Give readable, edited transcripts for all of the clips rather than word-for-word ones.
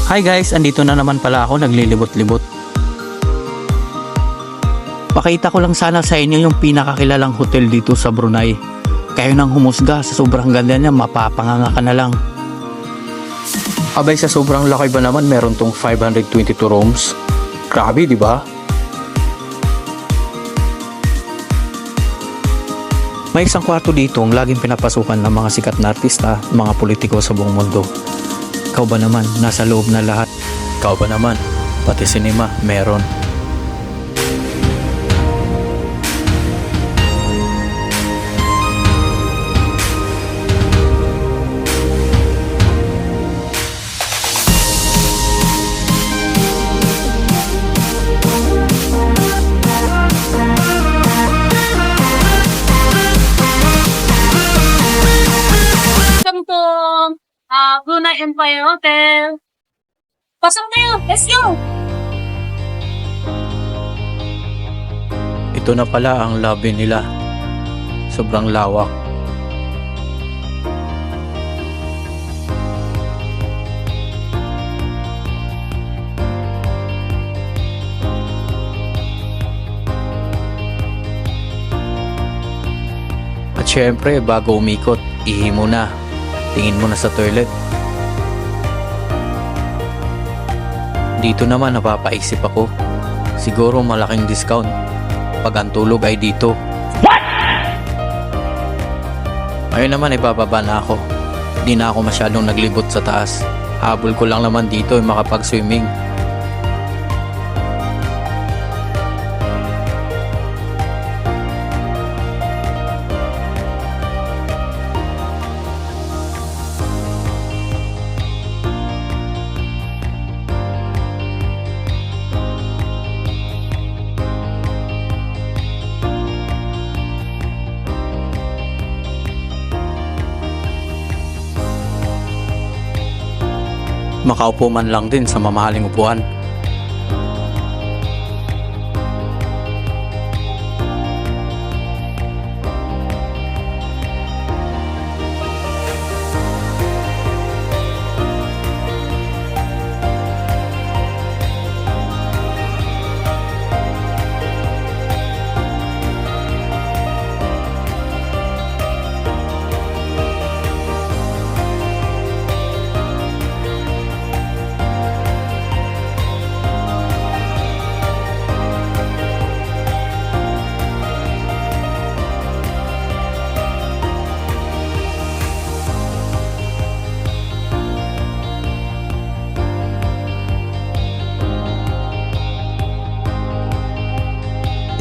Hi guys, andito na naman pala ako naglilibot-libot. Pakita ko lang sana sa inyo yung pinakakilalang hotel dito sa Brunei. Kayo nang humusga, sa sobrang ganda niya, mapapanganga ka na lang. Abay, sa sobrang laki ba naman, meron tong 522 rooms. Grabe, di ba? May isang kwarto dito ang laging pinapasukan ng mga sikat na artista, mga politiko sa buong mundo. Ikaw ba naman, nasa loob na lahat? Ikaw ba naman, pati sinema, meron. Welcome to Brunei Empire Hotel. Pasok na yun. Let's go! Ito na pala ang lobby nila. Sobrang lawak. At syempre, bago umikot, ihi mo na. Tingin mo na sa toilet. Dito naman napapaisip ako. Siguro malaking discount pag ang tulog ay dito. What? Ayun naman, ibababa na ako. Di na ako masyadong naglibot sa taas. Habol ko lang naman dito ay makapag-swimming. Makaupo man lang din sa mamahaling upuan.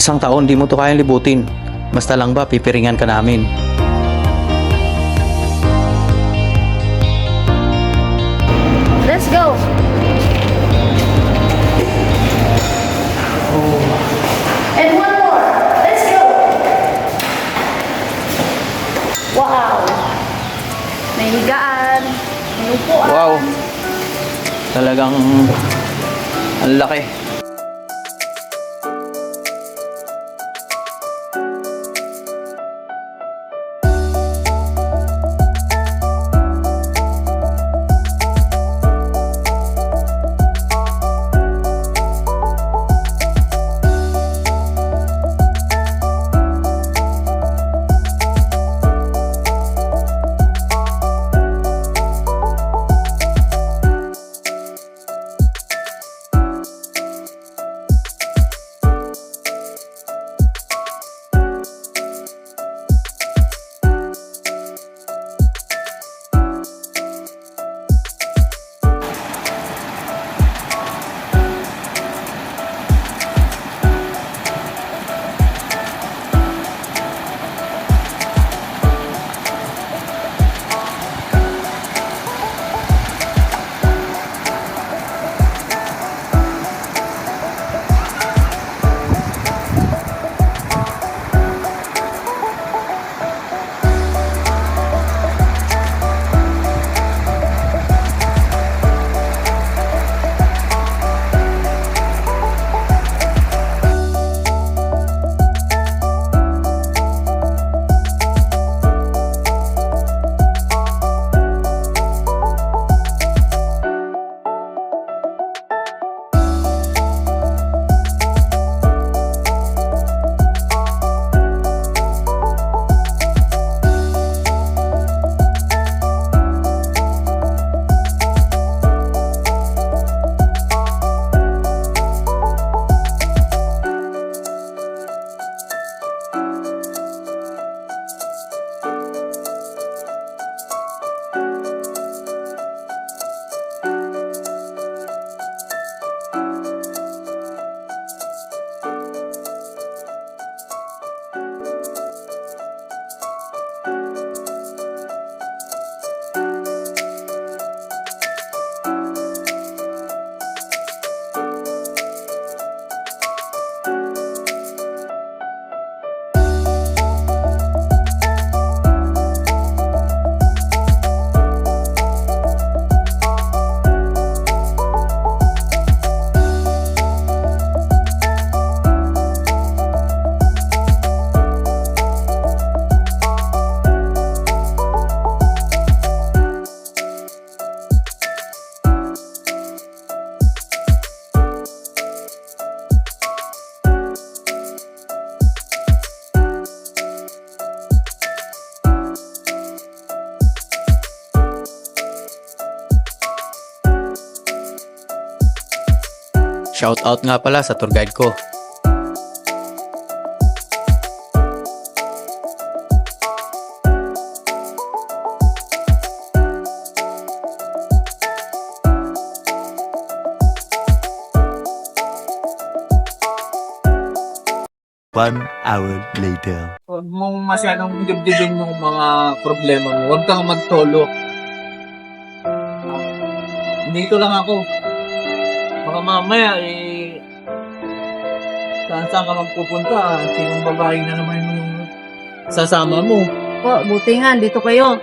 Isang taon di mo to kayang libutin. Basta lang ba pipiringan ka namin. Let's go! And one more. Let's go! Wow! May higaan. May upuan. Wow! Talagang ang laki. Shoutout nga pala sa tour guide ko. One hour later. Huwag mong masyadong dibdibin yung mga problema mo. Huwag kang magtolo. Dito lang ako. Baka mamaya, saan ka magpupunta? Sinong babae na naman yung sasama mo? Po, buti nga, dito kayo.